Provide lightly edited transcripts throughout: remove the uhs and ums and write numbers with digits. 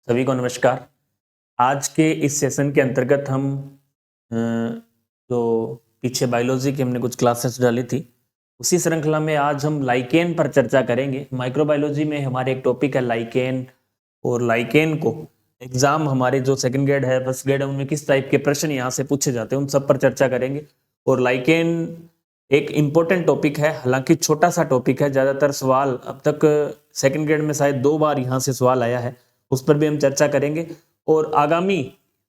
सभी को नमस्कार। आज के इस सेशन के अंतर्गत हम जो पीछे बायोलॉजी की हमने कुछ क्लासेस डाली थी, उसी श्रृंखला में आज हम लाइकेन पर चर्चा करेंगे। माइक्रोबायोलॉजी में हमारे एक टॉपिक है लाइकेन, और लाइकेन को एग्जाम हमारे जो सेकंड ग्रेड है, फर्स्ट ग्रेड है, उनमें किस टाइप के प्रश्न यहाँ से पूछे जाते हैं, उन सब पर चर्चा करेंगे। और लाइकेन एक इम्पोर्टेंट टॉपिक है, हालांकि छोटा सा टॉपिक है। ज़्यादातर सवाल अब तक सेकंड ग्रेड में शायद 2 बार यहाँ से सवाल आया है, उस पर भी हम चर्चा करेंगे। और आगामी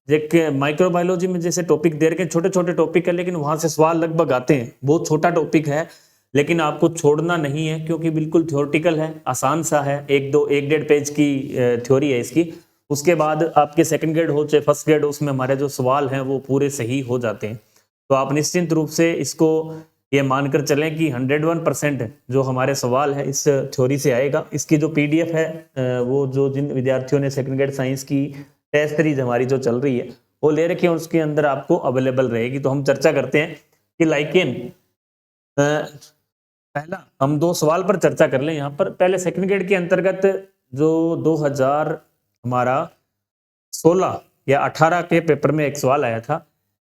एक माइक्रोबायोलॉजी में जैसे टॉपिक दे रखे, छोटे छोटे टॉपिक है, लेकिन वहां से सवाल लगभग आते हैं। बहुत छोटा टॉपिक है, लेकिन आपको छोड़ना नहीं है, क्योंकि बिल्कुल थ्योरेटिकल है, आसान सा है। 1-1.5 पेज की थ्योरी है इसकी। उसके बाद आपके सेकंड ग्रेड हो चाहे फर्स्ट ग्रेड हो, उसमें हमारे जो सवाल हैं वो पूरे सही हो जाते हैं। तो आप निश्चिंत रूप से इसको ये मानकर चलें कि 101% जो हमारे सवाल है इस थ्योरी से आएगा। इसकी जो पीडीएफ है, वो जो जिन विद्यार्थियों ने सेकंड ग्रेड साइंस की टेस्ट सीरीज हमारी जो चल रही है वो ले रखी है, उसके अंदर आपको अवेलेबल रहेगी। तो हम चर्चा करते हैं कि लाइकेन, पहला हम 2 सवाल पर चर्चा कर लें। यहाँ पर पहले सेकंड ग्रेड के अंतर्गत जो 2000 हमारा 16 या 18 के पेपर में एक सवाल आया था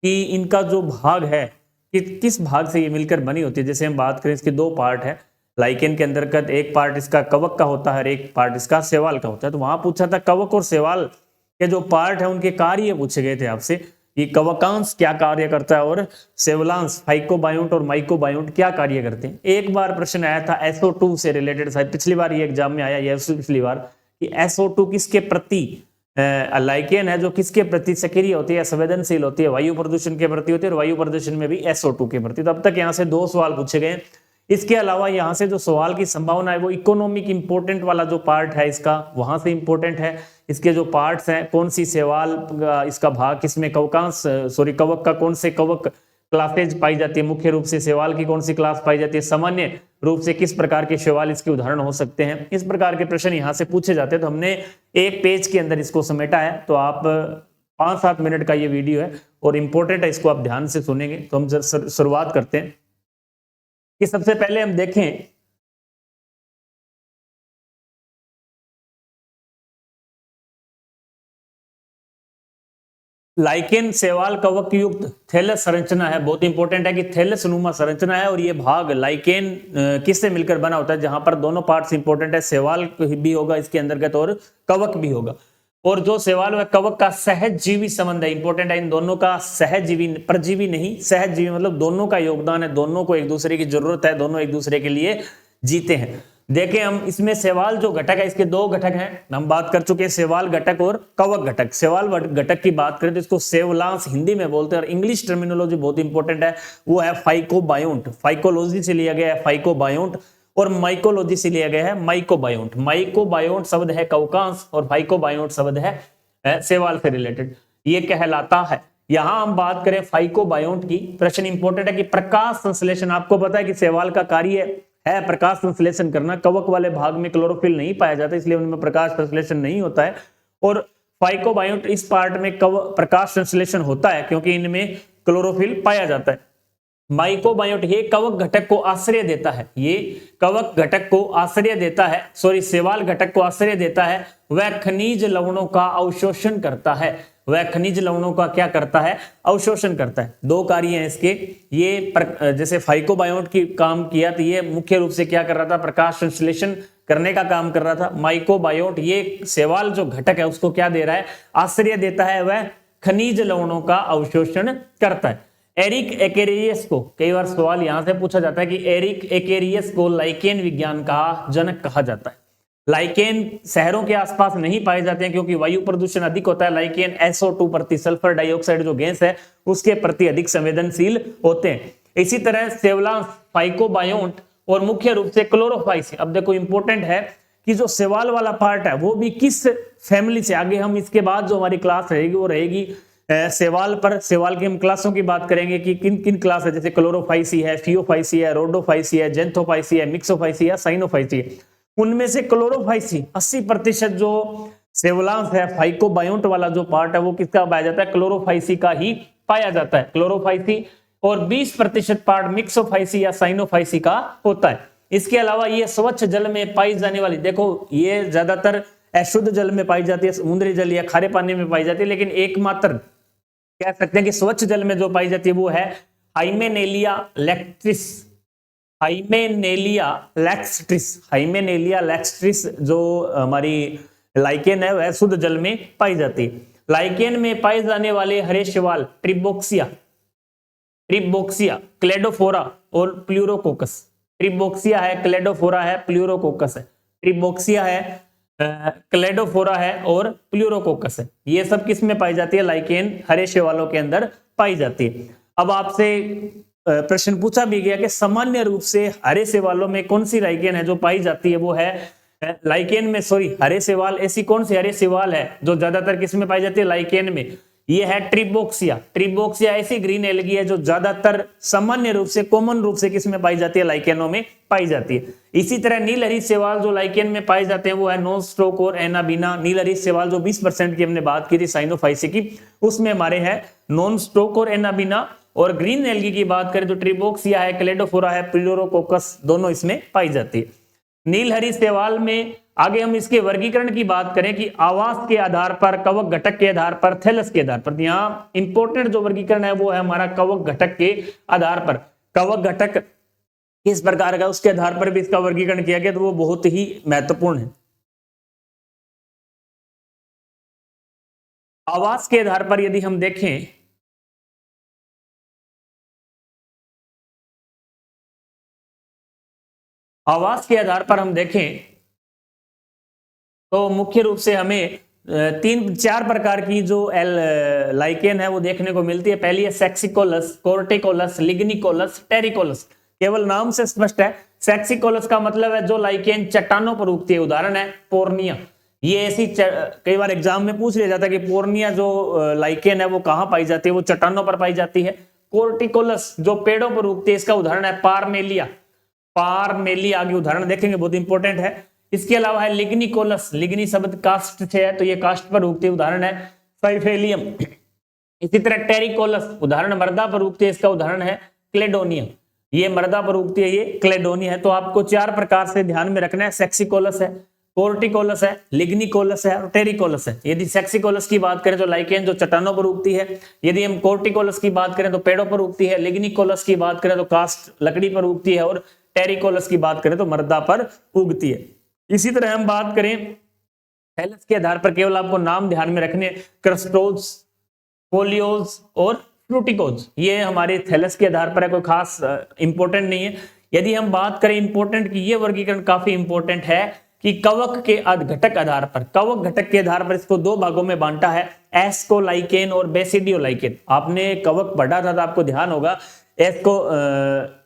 कि इनका जो भाग है कि किस भाग से ये मिलकर बनी होती है। जैसे हम बात करें, इसके 2 पार्ट है लाइकेन के अंतर्गत। एक पार्ट इसका कवक का होता है और एक पार्ट इसका शैवाल का होता है। तो वहां पूछा था कवक और शैवाल के जो पार्ट है उनके कार्य पूछे गए थे आपसे कि कवकांश क्या कार्य करता है और शैवालांश फाइकोबायोन्ट और माइकोबायोन्ट क्या कार्य करते हैं। एक बार प्रश्न आया था SO2 से रिलेटेड, शायद पिछली बार ये एग्जाम में आया, ये पिछली बार, कि SO2 किसके प्रति, लाइकेन है जो किसके प्रति सक्रिय होती है, संवेदनशील होती है, वायु प्रदूषण के प्रति होती है, और वायु प्रदूषण में भी SO2 के प्रति। तो अब तक यहाँ से 2 सवाल पूछे गए। इसके अलावा यहाँ से जो सवाल की संभावना है वो इकोनॉमिक इंपोर्टेंट वाला जो पार्ट है इसका, वहां से इंपोर्टेंट है। इसके जो पार्ट्स हैं, कौन सी शैवाल इसका भाग किसमें, कवकांश कवक का कौन से कवक क्लासेज पाई जाती है, मुख्य रूप से शैवाल की कौन सी क्लास पाई जाती है, सामान्य रूप से किस प्रकार के शैवाल इसके उदाहरण हो सकते हैं। इस प्रकार के प्रश्न यहाँ से पूछे जाते हैं। तो हमने एक पेज के अंदर इसको समेटा है। तो आप 5-7 मिनट का ये वीडियो है और इंपॉर्टेंट है, इसको आप ध्यान से सुनेंगे। तो हम शुरुआत करते हैं कि सबसे पहले हम देखें लाइकेन शैवाल कवक युक्त थैलस संरचना है। बहुत इंपॉर्टेंट है कि थैलस नुमा संरचना है, और ये भाग लाइकेन किससे मिलकर बना होता है, जहां पर दोनों पार्ट्स इंपॉर्टेंट है, शैवाल भी होगा इसके अंतर्गत और कवक भी होगा। और जो शैवाल व कवक का सहज जीवी संबंध है, इंपॉर्टेंट है, इन दोनों का सहज जीवी, परजीवी नहीं, सहज जीवी मतलब दोनों का योगदान है, दोनों को एक दूसरे की जरूरत है, दोनों एक दूसरे के लिए जीते हैं। देखें हम इसमें शैवाल जो घटक है, इसके 2 घटक हैं, हम बात कर चुके हैं, शैवाल घटक और कवक घटक। शैवाल घटक की बात करें तो इसको शैवालांश हिंदी में बोलते हैं, और इंग्लिश टर्मिनोलॉजी बहुत इंपॉर्टेंट है, वो है फाइकोबायोन्ट। फाइकोलॉजी से लिया गया है फाइकोबायोन्ट, और माइकोलॉजी से लिया गया है माइकोबायोन्ट। माइकोबायोन्ट शब्द है कवकांश और फाइकोबायोन्ट शब्द है शैवाल से रिलेटेड, ये कहलाता है। यहां हम बात करें फाइकोबायोन्ट की, प्रश्न इंपॉर्टेंट है कि प्रकाश संश्लेषण, आपको पता है कि शैवाल का कार्य है प्रकाश संश्लेषण करना। कवक वाले भाग में क्लोरोफिल नहीं पाया जाता, इसलिए उनमें प्रकाश संश्लेषण नहीं होता है। और फाइकोबायोन्ट इस पार्ट में प्रकाश संश्लेषण होता है, क्योंकि इनमें क्लोरोफिल पाया जाता है। माइकोबायोन्ट ये कवक घटक को आश्रय देता है, ये कवक घटक को आश्रय देता है, शैवाल घटक को आश्रय देता है। वह खनिज लवणों का अवशोषण करता है, वह खनिज लवणों का क्या करता है, अवशोषण करता है। 2 कार्य हैं इसके। ये जैसे फाइकोबायोन्ट की काम किया तो ये मुख्य रूप से क्या कर रहा था, प्रकाश संश्लेषण करने का काम कर रहा था। माइकोबायोन्ट ये शैवाल जो घटक है उसको क्या दे रहा है, आश्रय देता है, वह खनिज लवणों का अवशोषण करता है। एरिक एकेरियस को, कई बार सवाल यहां से पूछा जाता है कि एरिक एकेरियस को लाइकेन विज्ञान का जनक कहा जाता है। लाइकेन शहरों के आसपास नहीं पाए जाते हैं, क्योंकि वायु प्रदूषण अधिक होता है। लाइकेन SO2 प्रति, सल्फर डाइऑक्साइड जो गैस है उसके प्रति अधिक संवेदनशील होते हैं। इसी तरह शैवालांश फाइकोबायोन्ट और मुख्य रूप से क्लोरोफाइसी। अब देखो इंपॉर्टेंट है कि जो शैवाल वाला पार्ट है वो भी किस फैमिली से, आगे हम इसके बाद जो हमारी क्लास रहेगी वो रहेगी शैवाल पर। शैवाल की हम क्लासों की बात करेंगे कि किन किन क्लास है, जैसे क्लोरोफाइसी है, फियोफाइसी है, रोडोफाइसी है, जेंथोफाइसी है, मिक्सोफाइसी है, साइनोफाइसी है। उनमें से क्लोरोफाइसी 80% जो शैवालांश है, फाइकोबायोन्ट वाला जो पार्ट है वो किसका पाया जाता है, क्लोरोफाइसी का ही पाया जाता है, क्लोरोफाइसी। और 20% पार्ट मिक्सोफाइसी या साइनोफाइसी का होता है। इसके अलावा ये स्वच्छ जल में पाई जाने वाली, देखो ये ज्यादातर अशुद्ध जल में पाई जाती है, समुद्री जल या खारे पानी में पाई जाती है, लेकिन एकमात्र कह सकते हैं कि स्वच्छ जल में जो पाई जाती है वो है हाइमेनेलिया लैक्स्ट्रिस। हाइमेनेलिया लैक्स्ट्रिस जो हमारी लाइकेन है वह शुद्ध जल में पाई जाती है। लाइकेन में पाए जाने वाले हरे शैवाल ट्रिबोक्सिया, क्लेडोफोरा और प्लूरोकोकस। ट्रिबोक्सिया है, क्लेडोफोरा है, प्लूरोकोकस है। ट्रिबोक्सिया है, क्लेडोफोरा है और प्लूरोकोकस है। ये सब किस में पाई जाती है? लाइकेन हरे शैवालों के अंदर पाई जाती है। अब आपसे प्रश्न पूछा भी गया कि सामान्य रूप से हरे शैवालों में कौन सी लाइकेन है जो पाई जाती है? वो है लाइकेन में हरे शैवाल, ऐसी कौन सी हरे शैवाल है जो ज्यादातर किस में पाई जाती है? लाइकेन में। ये है ट्रिबोक्सिया ऐसी ग्रीन एल्गी है जो ज्यादातर सामान्य रूप से, कॉमन रूप से किस में पाई जाती है? लाइकेनों में पाई जाती है। इसी तरह नीलहरित शैवाल जो लाइकेन में पाए जाते हैं वो है नोस्ट्रोक और एनाबीना। नीलहरित शैवाल जो 20% की हमने बात की थी साइनोफाइसी की, उसमें हमारे है नॉनस्ट्रोक और एनाबीना। और ग्रीन एल्गी की बात करें तो ट्रिबोक्सिया है, क्लेडोफोरा है, प्लूरोकोकस, दोनों इसमें पाई जाती है। नीलहरित शैवाल में आगे हम इसके वर्गीकरण की बात करें कि आवास के आधार पर, कवक घटक के आधार पर, थैलस के आधार पर। यहाँ इंपॉर्टेंट जो वर्गीकरण है वो है हमारा कवक घटक के आधार पर। कवक घटक किस प्रकार का, उसके आधार पर भी इसका वर्गीकरण किया गया, तो वो बहुत ही महत्वपूर्ण है। आवास के आधार पर यदि हम देखें, आवास के आधार पर हम देखें तो मुख्य रूप से हमें 3-4 प्रकार की जो लाइकेन है वो देखने को मिलती है। पहली है सेक्सिकोलस, कोर्टिकोलस, लिग्निकोलस, टेरिकोलस। केवल नाम से स्पष्ट है। सेक्सिकोलस का मतलब है जो लाइकेन चट्टानों पर उगती है, उदाहरण है पोर्निया। ये ऐसी कई बार एग्जाम में पूछ लिया जाता है कि पोर्निया जो लाइकेन है वो कहाँ पाई जाती है? वो चट्टानों पर पाई जाती है। कोर्टिकोलस जो पेड़ों पर उगती है, इसका उदाहरण है पारमेलिया। आगे उदाहरण देखेंगे, बहुत इंपॉर्टेंट है। इसके अलावा है लिग्निकोलस, लिग्नी शब्द कास्ट से है तो ये कास्ट पर उगती है, उदाहरण है साइफेलियम। इसी तरह टेरिकोलस उदाहरण मृदा पर उगती है, इसका उदाहरण है क्लेडोनिया। ये मृदा पर उगती है, ये क्लेडोनिया है। तो आपको 4 प्रकार से ध्यान में रखना है। सेक्सिकोलस है, कोर्टिकोलस है, लिग्निकोलस है और टेरिकोलस है। यदि सेक्सिकोलस की बात करें तो लाइकेन जो चट्टानों पर उगती है। यदि हम कोर्टिकोलस की बात करें तो पेड़ों पर उगती है। लिग्निकोलस की बात करें तो कास्ट लकड़ी पर उगती है और टेरिकोलस की बात करें तो मृदा पर उगती है। इसी तरह हम बात करें थैलस के आधार पर, केवल आपको नाम ध्यान में रखने, क्रस्टोज, फोलियोज और फ्रूटिकोज, ये हमारे थैलस के आधार पर है, कोई खास इंपॉर्टेंट नहीं है। यदि हम बात करें इंपॉर्टेंट की, ये वर्गीकरण काफी इंपॉर्टेंट है कि कवक के घटक आधार पर, कवक घटक के आधार पर इसको 2 भागों में बांटा है, एस्कोलाइकेन और बेसिडियोलाइकेन। आपने कवक पढ़ा था तो आपको ध्यान होगा एस्को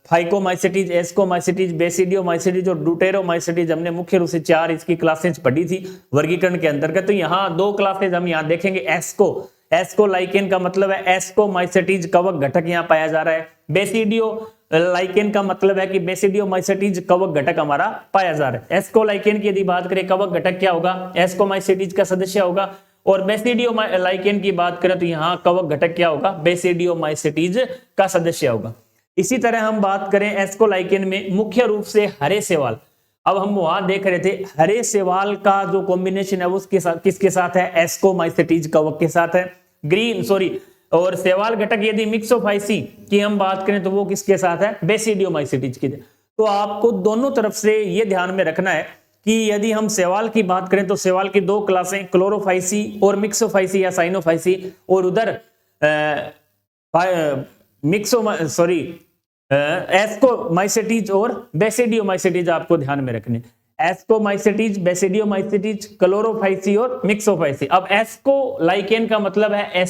फाइकोमाइसिटीज, एस्कोमाइसिटीज, बेसिडियोमाइसिटीज और ड्यूटेरोमाइसिटीज। हमने मुख्य रूप से 4 इसकी क्लासेज पढ़ी थी वर्गीकरण के अंतर्गत। तो यहाँ 2 क्लासेज हम यहाँ देखेंगे। एस्कोलाइकेन का मतलब है एस्कोमाइसिटीज कवक घटक यहाँ पाया जा रहा है। बेसिडियोलाइकेन का मतलब है कि बेसिडियोमाइसिटीज कवक घटक हमारा पाया जा रहा है। एस्कोलाइकेन की यदि बात करें, कवक घटक क्या होगा? एस्कोमाइसिटीज का सदस्य होगा। और बेसिडियोलाइकेन की बात करें तो यहाँ कवक घटक क्या होगा? बेसिडियोमाइसिटीज का सदस्य होगा। इसी तरह हम बात करें एस्कोलाइकेन में मुख्य रूप से हरे शैवाल। अब हम वहां देख रहे थे हरे शैवाल का जो कॉम्बिनेशन है वो किसके साथ है? एस्कोमाइसिटीज कवक के साथ है। और शैवाल घटक यदि मिक्सोफाइसी की हम बात करें तो वो किसके साथ है? बेसिडियोमाइसिटीज की। तो आपको दोनों तरफ से ये ध्यान में रखना है कि यदि हम शैवाल की बात करें तो शैवाल की 2 क्लासें, क्लोरोफाइसी और मिक्सोफाइसी या साइनोफाइसी, और उधर एस्कोमाइसिटीज और बेसिडियोमाइसिटीज आपको ध्यान में रखने। एस्कोमाइसिटीज, बेसिडियोमाइसिटीज, क्लोरोफाइसी और मिक्सोफाइसी। अब एस्कोलाइकेन का मतलब है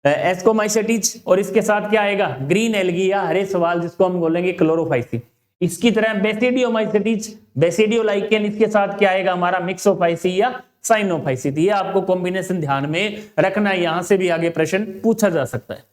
एस्कोमाइसिटीज और इसके साथ क्या आएगा? ग्रीन एल्गी या हरे शैवाल, जिसको हम बोलेंगे क्लोरोफाइसी। इसकी तरह बेसिडियोमाइसिटीज, बेसिडियोलाइकेन, इसके साथ क्या आएगा हमारा? मिक्सोफाइसी या साइनोफाइसी। ये आपको कॉम्बिनेशन ध्यान में रखना है, यहां से भी आगे प्रश्न पूछा जा सकता है।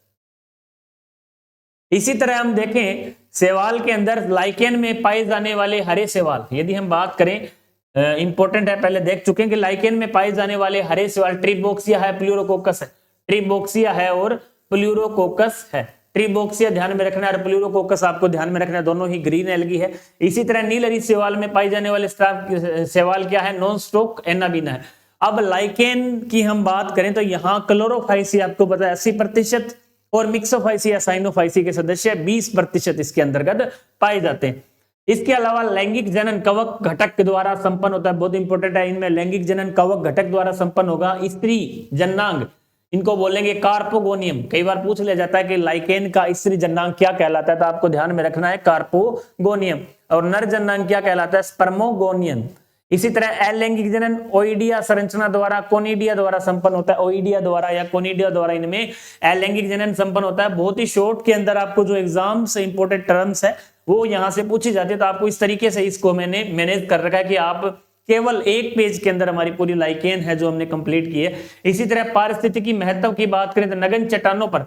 इसी तरह हम देखें शैवाल के अंदर लाइकेन में पाए जाने वाले हरे शैवाल, यदि हम बात करें, इंपॉर्टेंट है, पहले देख चुके हैं कि लाइकेन में पाए जाने वाले हरे शैवाल ट्रिबोक्सिया है, प्लूरोकोकस है। ट्रिबोक्सिया है और प्लूरोकोकस है। ट्रीबोक्सिया ध्यान में रखना है, और प्लूरोकोकस आपको ध्यान में रखना है, दोनों ही ग्रीन एल्गी है। इसी तरह नीलहरी शैवाल में पाई जाने वाले शैवाल क्या है, नॉन स्टॉक एनाबीना है। अब लाइकेन की हम बात करें तो यहाँ क्लोरोफाइसी आपको पता है 80% और मिक्सोफाइसी या साइनोफाइसी के सदस्य 20% इसके अंतर्गत पाए जाते हैं। इसके अलावा लैंगिक जनन कवक घटक द्वारा संपन्न होता है, बहुत इंपॉर्टेंट है। इनमें लैंगिक जनन कवक घटक द्वारा संपन्न होगा। स्त्री जन्नांग इनको बोलेंगे कार्पोगोनियम। कई बार पूछ लिया जाता है कि लाइकेन का स्त्री जन्नांग क्या कहलाता है, तो आपको ध्यान में रखना है कार्पोगोनियम। और नर जन्नांग क्या कहलाता है, स्पर्मोगोनियम। इसी तरह अलैंगिक जनन ओइडिया संरचना द्वारा कोनिडिया द्वारा संपन्न होता है, ओइडिया द्वारा या कोनिडिया द्वारा इनमें अलैंगिक जनन संपन्न होता है। बहुत ही शॉर्ट के अंदर आपको जो एग्जाम से इंपोर्टेंट टर्म्स है वो यहां से पूछी जाती है, तो आपको इस तरीके से इसको मैंने मैनेज कर रखा है कि आप केवल एक पेज के अंदर हमारी पूरी लाइकेन है जो हमने कंप्लीट की है। इसी तरह पारिस्थितिकी महत्व की बात करें तो नगन चट्टानों पर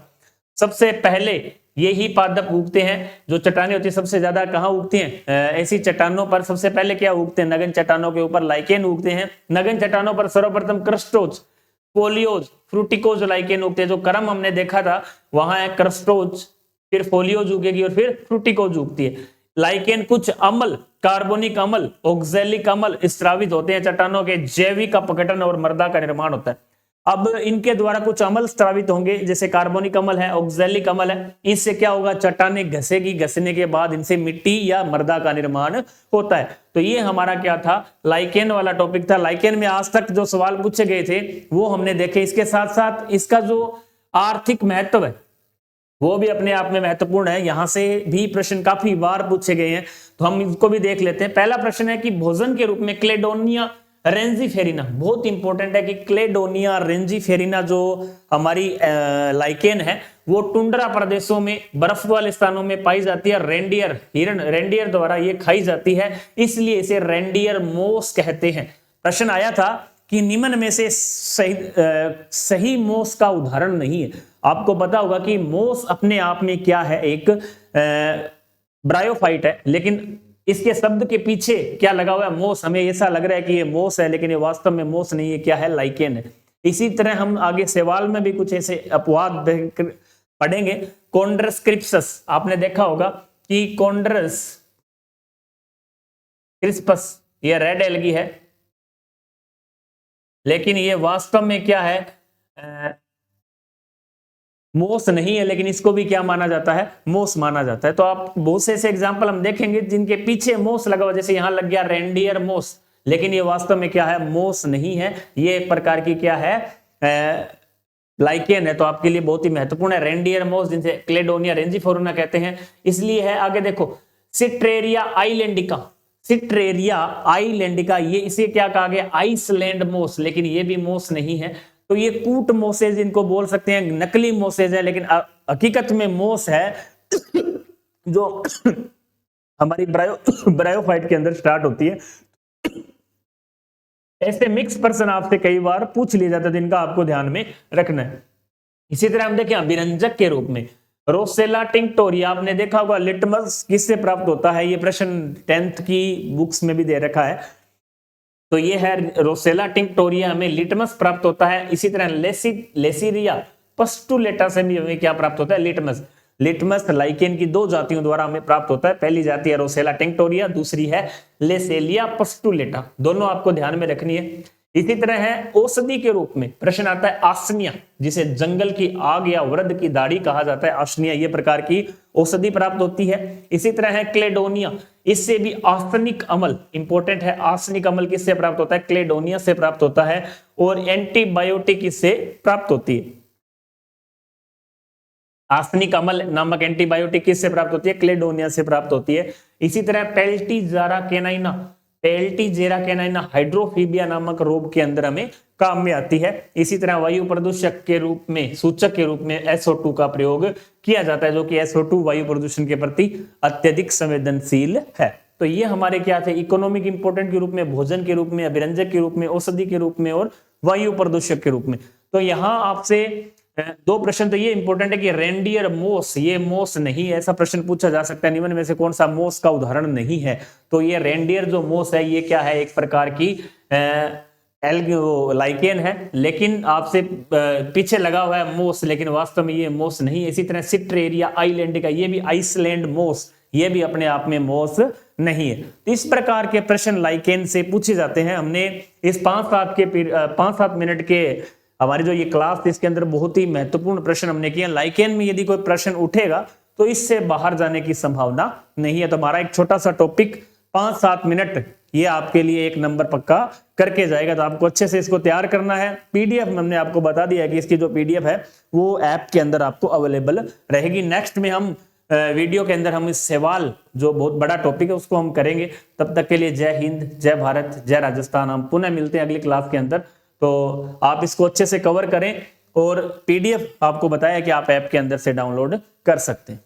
सबसे पहले यही पादप उगते हैं। जो चट्टानें होती है सबसे ज्यादा कहाँ उगती हैं, ऐसी चट्टानों पर सबसे पहले क्या उगते हैं, नगन चट्टानों के ऊपर लाइकेन उगते हैं। नगन चट्टानों पर सर्वप्रथम क्रस्टोज, फोलियोज, फ्रूटिकोज लाइकेन उगते हैं। जो क्रम हमने देखा था वहां है क्रस्टोज, फिर फोलियोज उगेगी और फिर फ्रूटिकोज उगती है। लाइकेन कुछ अम्ल, कार्बोनिक अम्ल, ऑक्सैलिक अम्ल स्रावित होते हैं चट्टानों के, जैविक अपघटन और मृदा का निर्माण होता है। अब इनके द्वारा कुछ अम्ल स्रावित होंगे, जैसे कार्बोनिक अम्ल है, ऑक्सैलिक अम्ल है। इससे क्या होगा, चट्टानें घसेगी, घसने के बाद इनसे मिट्टी या मृदा का निर्माण होता है। तो ये हमारा क्या था, लाइकेन वाला टॉपिक था। लाइकेन में आज तक जो सवाल पूछे गए थे वो हमने देखे। इसके साथ साथ इसका जो आर्थिक महत्व है वो भी अपने आप में महत्वपूर्ण है। यहां से भी प्रश्न काफी बार पूछे गए हैं, तो हम इसको भी देख लेते हैं। पहला प्रश्न है कि भोजन के रूप में क्लेडोनिया रेंजीफेरिना, बहुत इंपॉर्टेंट है कि क्लेडोनिया रेंजीफेरिना जो हमारी लाइकेन है वो टुंड्रा प्रदेशों में, बर्फ वाले स्थानों में पाई जाती है। रेंडियर हिरण, रेंडियर द्वारा ये खाई जाती है, इसलिए इसे रेंडियर मोस कहते हैं। प्रश्न आया था कि निम्न में से सही मोस का उदाहरण नहीं है। आपको पता होगा कि मोस अपने आप में क्या है, एक ब्रायोफाइट है, लेकिन इसके शब्द के पीछे क्या लगा हुआ है, मोस। हमें ऐसा लग रहा है कि ये मोस है, लेकिन ये वास्तव में मोस नहीं है, क्या है, लाइकेन है। इसी तरह हम आगे सवाल में भी कुछ ऐसे अपवाद पढ़ेंगे। कॉन्ड्रस क्रिप्सस, आपने देखा होगा कि कॉन्ड्रस क्रिस्पस ये रेड एल्गी है, लेकिन ये वास्तव में क्या है, मोस नहीं है, लेकिन इसको भी क्या माना जाता है, मोस माना जाता है। तो आप बहुत से ऐसे एग्जाम्पल हम देखेंगे जिनके पीछे मोस लगा हुआ, जैसे यहां लग गया रेंडियर मोस, लेकिन ये वास्तव में क्या है, मोस नहीं है, ये एक प्रकार की क्या है, लाइकेन है। तो आपके लिए बहुत ही महत्वपूर्ण है रेंडियर मोस, जिनसे क्लेडोनिया रेंजीफेरिना कहते हैं, इसलिए है। आगे देखो, सिट्रेरिया आइलैंडिका, सिट्रेरिया आइलैंडिका, ये इसे क्या कहा गया, आइसलैंड मोस, लेकिन ये भी मोस नहीं है। तो ये कूट मोसेज इनको बोल सकते हैं, नकली मोसेज है, लेकिन हकीकत में मोस है जो हमारी ब्रायोफाइट के अंदर स्टार्ट होती है। ऐसे मिक्स पर्सन आपसे कई बार पूछ लिए जाते हैं, जिनका आपको ध्यान में रखना है। इसी तरह हम देखें अभिरंजक के रूप में रोसेला टिंक्टोरिया, आपने देखा होगा लिटमस किससे प्राप्त होता है, ये प्रश्न 10th की बुक्स में भी दे रखा है। तो ये है रोसेला टिंक्टोरिया, हमें लिटमस प्राप्त होता है। इसी तरह लेसीरिया पस्टुलेटा से भी हमें क्या प्राप्त होता है, लिटमस। लिटमस लाइकेन की 2 जातियों द्वारा हमें प्राप्त होता है। पहली जाति है रोसेला टिंक्टोरिया, दूसरी है लेसेलिया पस्टुलेटा, दोनों आपको ध्यान में रखनी है। इसी तरह है औषधि के रूप में प्रश्न आता है आसनिया, जिसे जंगल की आग या वृद्ध की दाढ़ी कहा जाता है, आसनिया, ये प्रकार की औषधि प्राप्त होती है। इसी तरह है क्लेडोनिया, इससे भी आर्सेनिक अम्ल इंपॉर्टेंट है। आर्सेनिक अम्ल किससे प्राप्त होता है, क्लेडोनिया से प्राप्त होता है। और एंटीबायोटिक इससे प्राप्त होती है। आर्सेनिक अम्ल नामक एंटीबायोटिक किससे प्राप्त होती है, क्लेडोनिया से प्राप्त होती है। इसी तरह पेल्टीजेरा कैनाइना, पेल्टीजेरा कैनाइना हाइड्रोफीबिया नामक रोग के अंदर हमें काम में आती है। इसी तरह वायु प्रदूषक के रूप में, सूचक के रूप में SO2 का प्रयोग किया जाता है, जो कि SO2 वायु प्रदूषण के प्रति अत्यधिक संवेदनशील है। तो ये हमारे क्या थे, इकोनॉमिक इंपोर्टेंट के रूप में, भोजन के रूप में, अभिरंजक के रूप में, औषधि के रूप में और वायु प्रदूषक के रूप में। तो यहाँ आपसे 2 प्रश्न तो ये इंपॉर्टेंट है कि रेंडियर मोस, ये मोस नहीं है, ऐसा प्रश्न पूछा जा सकता है, निम्न में से कौन सा मोस का उदाहरण नहीं है। तो ये रेंडियर जो मोस है ये क्या है, एक प्रकार की वो लाइकेन है, लेकिन आपसे पीछे लगा हुआ है मोस, लेकिन वास्तव में ये मोस नहीं है। इसी तरह सिट्रेरिया आइलैंड का, ये भी आइसलैंड मोस, ये भी अपने आप में मोस नहीं है। इस प्रकार के प्रश्न लाइकेन से पूछे जाते हैं। हमने इस 5-7 मिनट के हमारी जो ये क्लास थी, इसके अंदर बहुत ही महत्वपूर्ण प्रश्न हमने किए। लाइकेन में यदि कोई प्रश्न उठेगा तो इससे बाहर जाने की संभावना नहीं है। तो हमारा एक छोटा सा टॉपिक 5-7 मिनट, ये आपके लिए 1 नंबर पक्का करके जाएगा। तो आपको अच्छे से इसको तैयार करना है। पीडीएफ हमने आपको बता दिया है कि इसकी जो पीडीएफ है वो ऐप के अंदर आपको अवेलेबल रहेगी। नेक्स्ट में हम वीडियो के अंदर हम इस सवाल, जो बहुत बड़ा टॉपिक है, उसको हम करेंगे। तब तक के लिए जय हिंद, जय भारत, जय राजस्थान। हम पुनः मिलते हैं अगली क्लास के अंदर। तो आप इसको अच्छे से कवर करें, और पीडीएफ आपको बताया कि आप ऐप के अंदर से डाउनलोड कर सकते हैं।